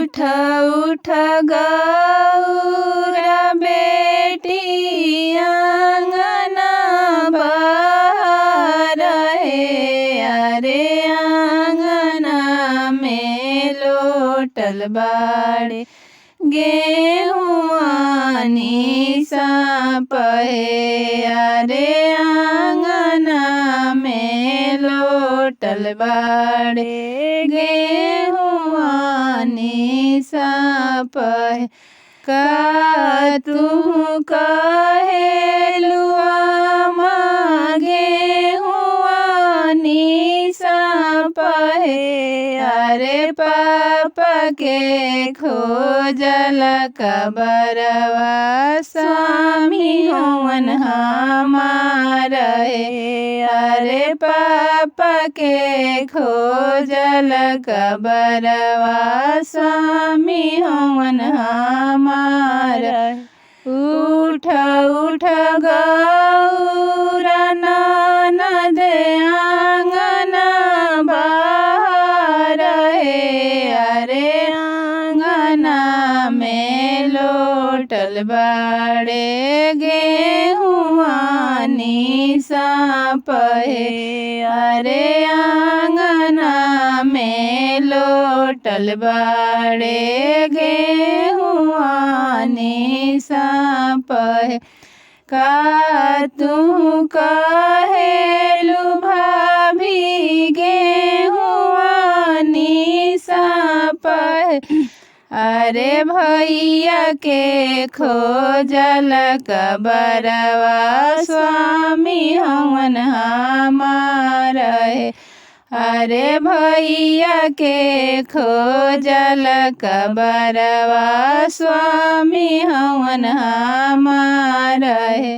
उठ उठ गौरा बेटी आंगना बाहर है। अरे आंगना में लोटल बाड़े गेहुआ निसाप है। अरे आंगना में लोटल बाड़े गेहुआ निसाप है। का तू कहेलुआ मागे हुआ निसाप है। अरे पापा के खोजल कबरवा स्वामी हवन हमार है। अरे पापा के खोजल कबरवा स्वामी हवन हमार। उठ उठ गौरा ननद आंगना बाहर है। अरे आंगना में लोटल बाड़े गेहुआ निसाप है। अरे आंगना में लोटल बाड़े गेहुआ निसाप है। का तू कहेलु भाभी गेहुआ निसाप है। अरे भैया के खोजल कबरवा स्वामी हवन हमार है। अरे भैया के खोजल कबरवा स्वामी हवन हमार है।